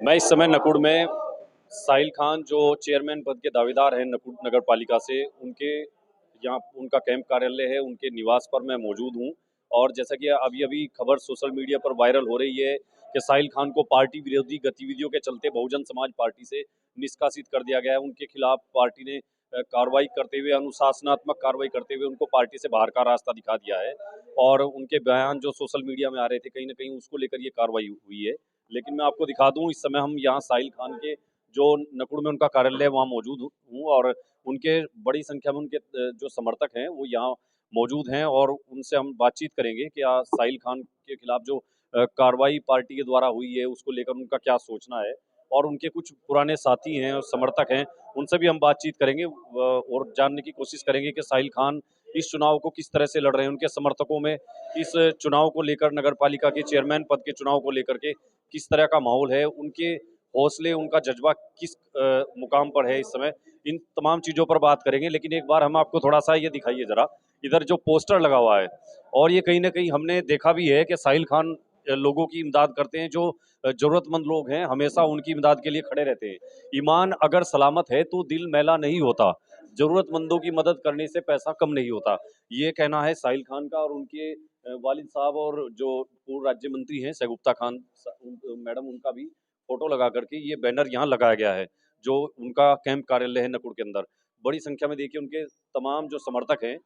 मैं इस समय नकुड़ में साहिल खान जो चेयरमैन पद के दावेदार हैं नकुड़ नगर पालिका से, उनके यहाँ उनका कैंप कार्यालय है, उनके निवास पर मैं मौजूद हूँ। और जैसा कि अभी अभी खबर सोशल मीडिया पर वायरल हो रही है कि साहिल खान को पार्टी विरोधी गतिविधियों के चलते बहुजन समाज पार्टी से निष्कासित कर दिया गया है। उनके खिलाफ पार्टी ने कार्रवाई करते हुए, अनुशासनात्मक कार्रवाई करते हुए उनको पार्टी से बाहर का रास्ता दिखा दिया है। और उनके बयान जो सोशल मीडिया में आ रहे थे, कहीं ना कहीं उसको लेकर ये कार्रवाई हुई है। लेकिन मैं आपको दिखा दूं, इस समय हम यहाँ साहिल खान के जो नकुड़ में उनका कार्यालय है वहाँ मौजूद हूँ, और उनके बड़ी संख्या में उनके जो समर्थक हैं वो यहाँ मौजूद हैं, और उनसे हम बातचीत करेंगे कि साहिल खान के खिलाफ जो कार्रवाई पार्टी के द्वारा हुई है उसको लेकर उनका क्या सोचना है। और उनके कुछ पुराने साथी हैं और समर्थक हैं, उनसे भी हम बातचीत करेंगे और जानने की कोशिश करेंगे कि साहिल खान इस चुनाव को किस तरह से लड़ रहे हैं। उनके समर्थकों में इस चुनाव को लेकर, नगर पालिका के चेयरमैन पद के चुनाव को लेकर के किस तरह का माहौल है, उनके हौसले, उनका जज्बा किस मुकाम पर है इस समय, इन तमाम चीज़ों पर बात करेंगे। लेकिन एक बार हम आपको थोड़ा सा ये दिखाइए जरा, इधर जो पोस्टर लगा हुआ है, और ये कहीं ना कहीं हमने देखा भी है कि साहिल खान लोगों की इमदाद करते हैं। जो जरूरतमंद लोग हैं हमेशा उनकी इमदाद के लिए खड़े रहते हैं। ईमान अगर सलामत है तो दिल मैला नहीं होता, जरूरतमंदों की मदद करने से पैसा कम नहीं होता। ये कहना है साहिल खान का। और उनके वालिद साहब और जो पूर्व राज्य मंत्री हैं शगुफ्ता खान मैडम, उनका भी फोटो लगा करके ये बैनर यहाँ लगाया गया है, जो उनका कैंप कार्यालय है नकुड़ के अंदर। बड़ी संख्या में देखिए उनके तमाम जो समर्थक हैं,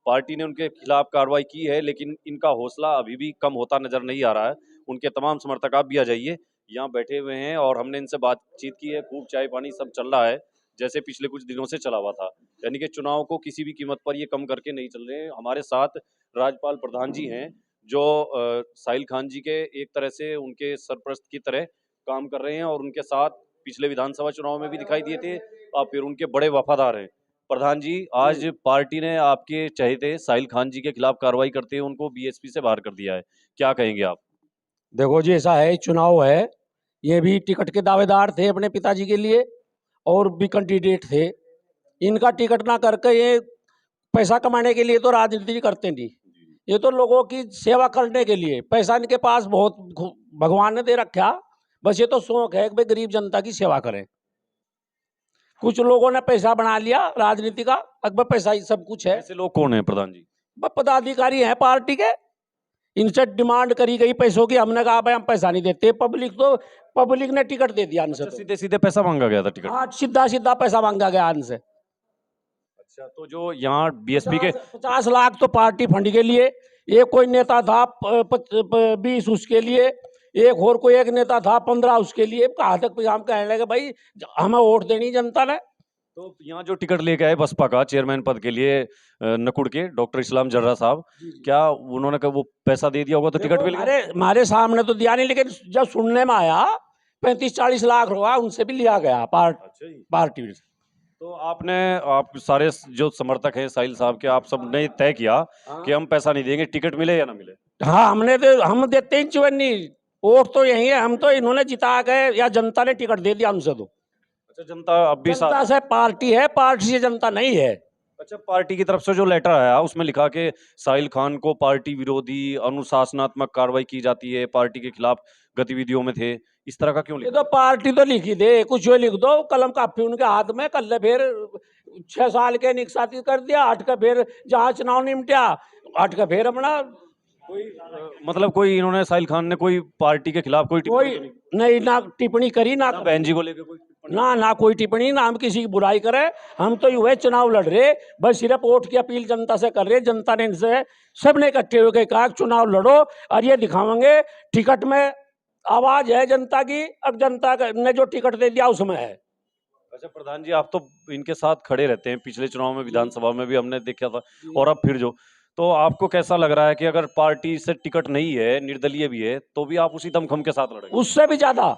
पार्टी ने उनके खिलाफ कार्रवाई की है, लेकिन इनका हौसला अभी भी कम होता नजर नहीं आ रहा है। उनके तमाम समर्थक, आप भी आ जाइए, यहाँ बैठे हुए हैं और हमने इनसे बातचीत की है। खूब चाय पानी सब चल रहा है जैसे पिछले कुछ दिनों से चला हुआ था, यानी कि चुनाव को किसी भी कीमत पर ये कम करके नहीं चल रहे हैं। हमारे साथ राज्यपाल प्रधान जी हैं, जो साहिल खान जी के एक तरह से उनके सरपरस्त की तरह काम कर रहे हैं, और उनके साथ पिछले विधानसभा चुनाव में भी दिखाई दिए थे, और फिर उनके बड़े वफादार हैं। प्रधान जी, आज पार्टी ने आपके चहेते साहिल खान जी के खिलाफ कार्रवाई करते हुए उनको बीएसपी से बाहर कर दिया है, क्या कहेंगे आप? देखो जी, ऐसा है, चुनाव है, ये भी टिकट के दावेदार थे अपने पिताजी के लिए और भी कैंडिडेट थे। इनका टिकट ना करके ये पैसा कमाने के लिए तो राजनीति करते नहीं, ये तो लोगों की सेवा करने के लिए। पैसा इनके पास बहुत भगवान ने दे रखा, बस ये तो शौक है कि भाई गरीब जनता की सेवा करें। कुछ लोगों ने पैसा बना लिया राजनीति का, अकबर पैसा ही सब कुछ है। ऐसे लोग कौन है प्रधान जी? पदाधिकारी हैं पार्टी के, इनसे डिमांड करी गई पैसों की, हमने कहा भाई हम पैसा नहीं देते। पब्लिक ने टिकट दे दिया इनसे। अच्छा, सीधे सीधे पैसा मांगा गया था टिकट? हाँ, सीधा सीधा पैसा मांगा गया इनसे। अच्छा, तो जो यहाँ बीएसपी के 50 लाख तो पार्टी फंड के लिए, एक कोई नेता था 20 उसके लिए, एक और कोई एक नेता था 15 उसके लिए। कहाँ तक हम कहने लगे भाई हमें वोट देनी जनता ने। तो यहाँ जो टिकट लेके आए बसपा का चेयरमैन पद के लिए नकुड़ के डॉक्टर इस्लाम जर्रा साहब, क्या उन्होंने वो पैसा दे दिया होगा तो टिकट मिल गया? हमारे सामने तो दिया नहीं, लेकिन जब सुनने में आया 35-40 लाख रुपया उनसे भी लिया गया पार्टी से। तो आप सारे जो समर्थक हैं साहिल साहब के, आप सब ने तय किया कि हम पैसा नहीं देंगे, टिकट मिले या ना मिले? हाँ, हम देते ही चुवन्नी, वोट तो यही है, हम तो इन्होंने जिता गए या जनता ने टिकट दे दिया हमसे। तो अच्छा, जनता अब भी जनता से पार्टी है, पार्टी से जनता नहीं है। अच्छा, पार्टी की तरफ से जो लेटर आया उसमें लिखा कि साहिल खान को पार्टी विरोधी अनुशासनात्मक कार्रवाई की जाती है, पार्टी के खिलाफ गतिविधियों में थे, इस तरह का क्यों लिखा? तो पार्टी तो लिखी दे, कुछ लिख दो, कलम काफी उनके हाथ में। कल फिर 6 साल के निष्कासित कर दिया, 8 का फिर जहाँ चुनाव निपटा, 8 का फिर अपना मतलब कोई इन्होंने साहिल खान ने कोई पार्टी के खिलाफ कोई नहीं, ना टिप्पणी करी, ना बहन जी को लेकर कोई ना कोई टिप्पणी, ना हम किसी की बुराई करें। हम तो युवा चुनाव लड़ रहे, बस सिर्फ वोट की अपील जनता से कर रहे। जनता ने इनसे सबने इकट्ठे होकर कहा चुनाव लड़ो और ये दिखावेंगे टिकट में आवाज है जनता की। अब जनता ने जो टिकट दे दिया उसमें है। अच्छा प्रधान जी, आप तो इनके साथ खड़े रहते हैं, पिछले चुनाव में विधानसभा में भी हमने देखा था, और अब फिर जो, तो आपको कैसा लग रहा है कि अगर पार्टी से टिकट नहीं है, निर्दलीय भी है, तो भी आप उसी दमखम के साथ लड़ेंगे? उससे भी ज्यादा,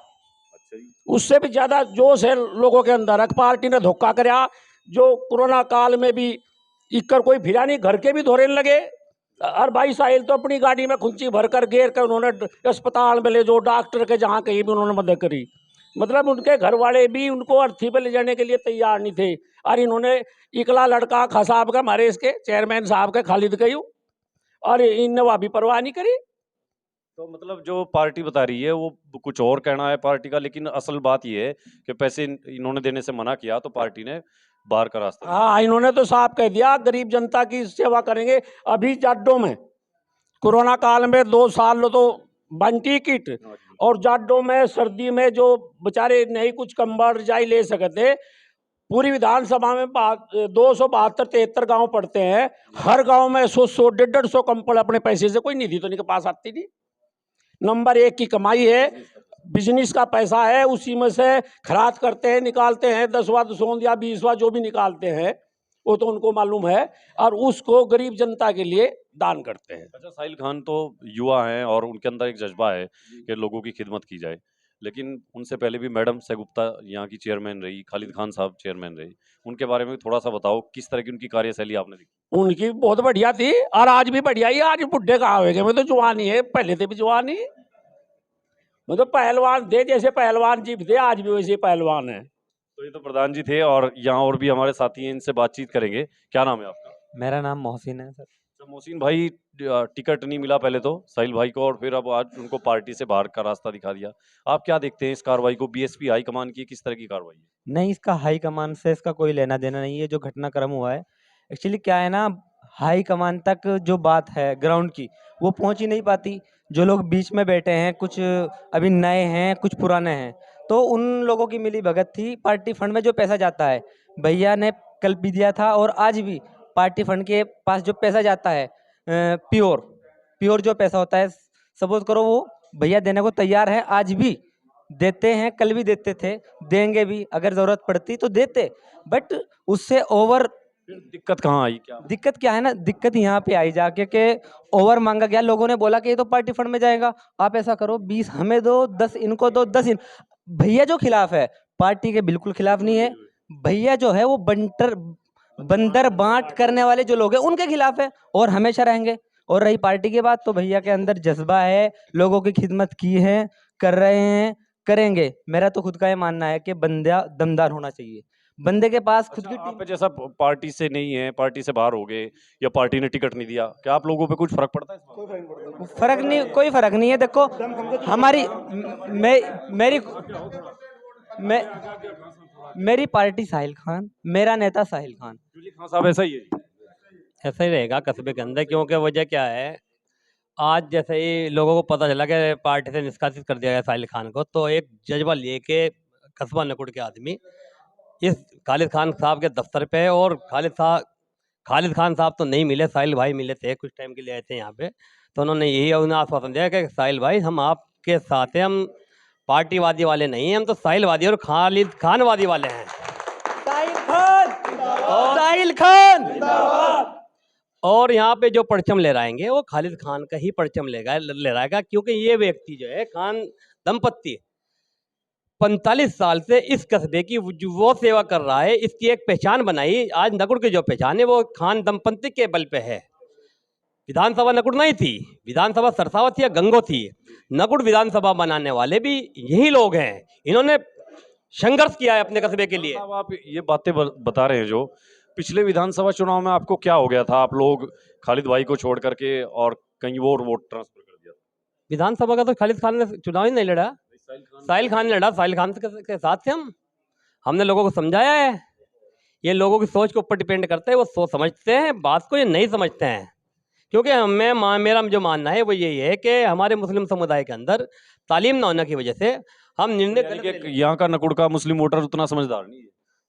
उससे भी ज्यादा जोश है लोगों के अंदर। पार्टी ने धोखा कराया, जो कोरोना काल में भी इक्कर कोई फिरा नहीं, घर के भी धोरे लगे। और भाई साहिल तो अपनी गाड़ी में खुंची भर कर घेर कर उन्होंने अस्पताल में ले जो डॉक्टर के जहाँ कहीं भी उन्होंने मदद करी। मतलब उनके घर वाले भी उनको अर्थी पे ले जाने के लिए तैयार नहीं थे। और इन्होंने इकला लड़का खा साहब का, हमारे इसके चेयरमैन साहब के खालिद कयू, और इनने वह भी परवाह नहीं करी। तो मतलब जो पार्टी बता रही है वो कुछ और कहना है पार्टी का, लेकिन असल बात ये है कि पैसे इन्होंने देने से मना किया तो पार्टी ने बाहर का रास्ता दिया। हाँ, इन्होंने तो साफ कह दिया गरीब जनता की सेवा करेंगे। अभी जाड्डो में कोरोना काल में 2 साल तो बंटी किट, हाँ जी। और जाड्डो में सर्दी में जो बेचारे नहीं कुछ कंबल रजाई ले सकते, पूरी विधानसभा में 272-73 गांव पड़ते हैं, हर गांव में 100-100, 150 कंबल अपने पैसे से, कोई निधि तो नहीं के पास आती थी। नंबर 1 की कमाई है, बिजनेस का पैसा है, उसी में से खराद करते हैं, निकालते हैं, 10वां दसों या 20वां जो भी निकालते हैं वो तो उनको मालूम है, और उसको गरीब जनता के लिए दान करते हैं। अच्छा, साहिल खान तो युवा हैं और उनके अंदर एक जज्बा है कि लोगों की खिदमत की जाए, लेकिन उनसे पहले भी मैडम सहगुप्ता यहाँ की चेयरमैन रही, खालिद खान साहब चेयरमैन रही, उनके बारे में थोड़ा सा बताओ किस तरह की उनकी कार्यशैली आपने देखी। उनकी बहुत बढ़िया थी और आज भी बढ़िया ही। आज बुढ़े कहाँ हो गए, मैं तो जवान ही है, पहले थे भी जवान ही। मैं तो पहलवान थे, जैसे पहलवान जी थे आज भी वैसे पहलवान है। तो ये तो प्रधान जी थे और यहाँ और भी हमारे साथी हैं, इनसे बातचीत करेंगे। क्या नाम है आपका? मेरा नाम मोहसिन है सर। तो मोहसिन भाई, टिकट नहीं मिला पहले तो साहिल भाई को, और फिर अब आज उनको पार्टी से बाहर का रास्ता दिखा दिया। आप क्या देखते हैं इस कार्रवाई को? बीएसपी हाईकमान की किस तरह की कार्रवाई है? नहीं, इसका हाई कमान से इसका कोई लेना देना नहीं है जो घटनाक्रम हुआ है। एक्चुअली क्या है ना, हाई कमान तक जो बात है ग्राउंड की वो पहुंच ही नहीं पाती। जो लोग बीच में बैठे हैं, कुछ अभी नए हैं, कुछ पुराने हैं, तो उन लोगों की मिली भगत थी। पार्टी फंड में जो पैसा जाता है, भैया ने कल भी दिया था और आज भी पार्टी फंड के पास जो पैसा जाता है, प्योर प्योर जो पैसा होता है, सपोज करो वो भैया देने को तैयार है, आज भी देते हैं, कल भी देते थे, देंगे भी, अगर जरूरत पड़ती तो देते। बट उससे ओवर फिर दिक्कत कहाँ आई? क्या दिक्कत क्या है ना, दिक्कत यहाँ पे आई जाके के ओवर मांगा गया। लोगों ने बोला कि ये तो पार्टी फंड में जाएगा, आप ऐसा करो 20 हमें दो, 10 इनको दो, 10 भैया जो खिलाफ है पार्टी के बिल्कुल खिलाफ नहीं है। भैया जो है वो बंदर बांट करने वाले जो लोग हैं उनके खिलाफ है और हमेशा रहेंगे। और रही पार्टी की बात, तो भैया के अंदर जज्बा है, लोगों की खिदमत की है, कर रहे हैं, करेंगे। मेरा तो खुद का ये मानना है कि बंदा दमदार होना चाहिए, बंदे के पास खुद की अच्छा, आप जैसा पार्टी से नहीं है, पार्टी से बाहर हो गए या पार्टी ने टिकट नहीं दिया, क्या आप लोगों पे कुछ फर्क पड़ता है इस बात का? फर्क नहीं, कोई फर्क नहीं है। देखो हमारी मेरी मैं मेरी पार्टी साहिल खान, मेरा नेता साहिल खान। जूली खान साहब ऐसा ही है जी? ऐसा ही रहेगा कस्बे के अंदर, क्योंकि वजह क्या है, आज जैसे ही लोगों को पता चला कि पार्टी से निष्कासित कर दिया गया साहिल खान को, तो एक जज्बा लेके कस्बा नकुड़ के आदमी इस खालिद खान साहब के दफ्तर पे, और खालिद खान साहब तो नहीं मिले, साहिल भाई मिले थे, कुछ टाइम के लिए आए थे यहाँ पे। तो उन्होंने यही उन्हें आश्वासन दिया कि साहिल भाई हम आपके साथ हैं, हम पार्टीवादी वाले नहीं हैं, हम तो साहिलवादी और खालिद खानवादी वाले हैं। साहिल खान, साहिल खान। और यहाँ पे जो परचम ले रहेंगे वो खालिद खान का ही परचम ले रहेगा, क्योंकि ये व्यक्ति जो है, खान दंपत्ति 45 साल से इस कस्बे की वो सेवा कर रहा है, इसकी एक पहचान बनाई। आज नकुड़ की जो पहचान है वो खान दंपत्ति के बल पे है। विधानसभा नकुड़ नहीं थी, विधानसभा सरसावत या गंगो थी। नकुड़ विधानसभा बनाने वाले भी यही लोग हैं, इन्होंने संघर्ष किया है अपने कस्बे के लिए। अब आप ये बातें बता रहे हैं, जो पिछले विधानसभा चुनाव में आपको क्या हो गया था? आप लोग खालिद भाई को छोड़ करके और कहीं और वोट ट्रांसफर कर दिया? विधानसभा का तो खालिद खान ने चुनाव ही नहीं लड़ा, साहिल खान ने लड़ा। साहिल खान के साथ थे हमने लोगों को समझाया है। ये लोगों की सोच के ऊपर डिपेंड करता है, वो सोच समझते हैं बात को, ये नहीं समझते हैं। क्योंकि मेरा जो मानना है वो यही है कि हमारे मुस्लिम समुदाय के अंदर तालीम न होने की वजह से हम निर्णय, यहाँ का नकुड़ का मुस्लिम वोटर उतना समझदार नहीं है।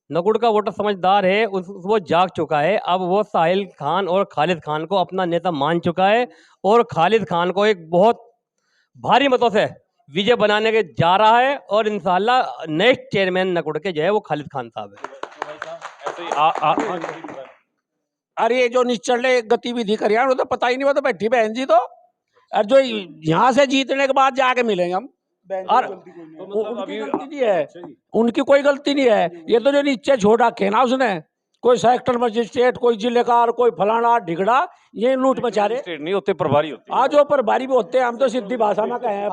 नकुड़ का वोटर समझदार है, वो जाग चुका है। अब वो साहिल खान और खालिद खान को अपना नेता मान चुका है, और खालिद खान को एक बहुत भारी मतों से विजय बनाने के जा रहा है, और इंशाल्लाह नेक्स्ट चेयरमैन नकुड़ के जो है वो खालिद खान साहब है। अरे ये जो निश्चले गतिविधि कर वो तो पता ही नहीं, वो तो बैठी बहन जी तो, और जो यहाँ से जीतने के बाद जाके मिलेंगे हम, और उनकी गलती नहीं है, उनकी कोई गलती नहीं है। ये तो जो नीचे छोड़ रखे ना उसने, कोई सेक्टर मजिस्ट्रेट, कोई जिलेकार, कोई फलाना ढिगड़ा, ये लूट मचा रहे नहीं होते, प्रभारी होते आज जो प्रभारी भी होते हैं। हम तो सीधी भाषा में कहे हैं,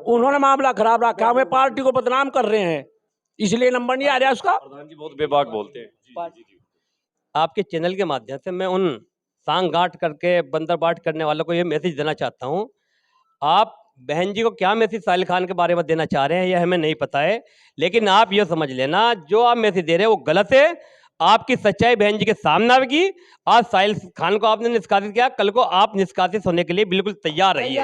उन्होंने मामला खराब रखा, हमें पार्टी को बदनाम कर रहे हैं, इसलिए नंबर नहीं आ रहा उसका। प्रधान जी बहुत बेबाक बोलते हैं। आपके चैनल के माध्यम से मैं उन सांग गांठ करके बंदर बाट करने वालों को ये मैसेज देना चाहता हूँ, आप बहन जी को क्या मैसेज साहिल खान के बारे में देना चाह रहे हैं ये हमें नहीं पता है, लेकिन आप ये समझ लेना जो आप मैसेज दे रहे हैं वो गलत है। आपकी सच्चाई बहन जी के सामने आएगी। आज साहिल खान को आपने निष्कासित किया, कल को आप निष्कासित होने के लिए बिल्कुल तैयार रहिए।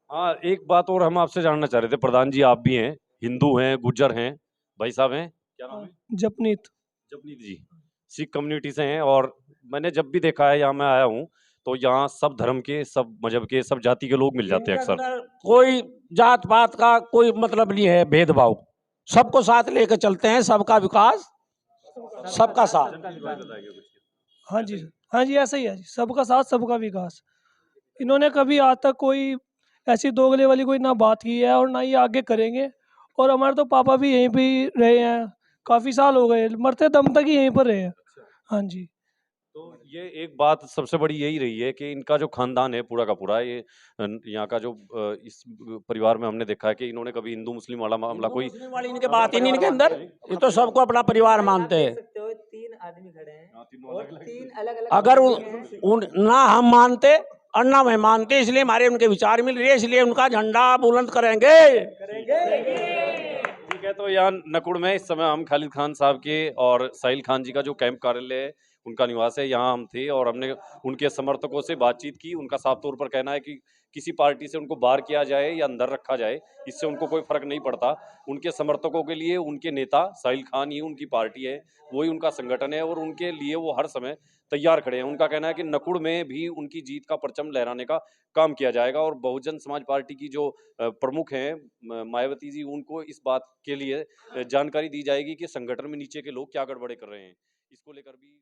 हाँ, एक बात और हम आपसे जानना चाह रहे थे प्रधान जी, आप भी हैं, हिंदू हैं, गुज्जर हैं, भाई साहब हैं, क्या नाम है? जपनीत। जपनीत जी सिख कम्युनिटी से हैं। और मैंने जब भी देखा है यहाँ मैं आया हूँ तो यहाँ सब धर्म के, सब मजहब के, सब जाति के लोग मिल जाते हैं इनके अक्सर। अंदर कोई जात पात का कोई मतलब नहीं है, भेदभाव, सबको साथ लेकर चलते हैं, सबका विकास, सबका साथ। हाँ जी सर, हाँ जी ऐसा ही है जी, सबका साथ सबका विकास। इन्होंने कभी आज तक कोई ऐसी दोगले वाली कोई ना बात की है और ना ही आगे करेंगे। और हमारे तो पापा भी यहीं पे ही रहे हैं, काफ़ी साल हो गए, मरते दम तक ही यहीं पर रहे हैं। हाँ जी। तो ये एक बात सबसे बड़ी यही रही है कि इनका जो खानदान है पूरा का पूरा, ये यहाँ का जो इस परिवार में हमने देखा है कि इन्होंने कभी हिंदू मुस्लिम वाला मामला कोई मुस्लिम वाली इनके बात ही नहीं इनके अंदर, ये तो सबको अपना परिवार मानते हैं। तीन आदमी खड़े हैं तीनों और तीन अलग अलग अगर ना हम मानते और ना मैं मानते, इसलिए हमारे उनके विचार मिल रहे हैं, इसलिए उनका झंडा बुलंद करेंगे। ठीक है। तो यहाँ नकुड़ में इस समय हम खालिद खान साहब के और साहिल खान जी का जो कैंप कार्यालय है, उनका निवास है, यहाँ हम थे और हमने उनके समर्थकों से बातचीत की। उनका साफ तौर पर कहना है कि किसी पार्टी से उनको बाहर किया जाए या अंदर रखा जाए, इससे उनको कोई फर्क नहीं पड़ता। उनके समर्थकों के लिए उनके नेता साहिल खान ही उनकी पार्टी है, वही उनका संगठन है और उनके लिए वो हर समय तैयार खड़े हैं। उनका कहना है कि नकुड़ में भी उनकी जीत का परचम लहराने का काम किया जाएगा। और बहुजन समाज पार्टी की जो प्रमुख हैं मायावती जी, उनको इस बात के लिए जानकारी दी जाएगी कि संगठन में नीचे के लोग क्या गड़बड़े कर रहे हैं। इसको लेकर भी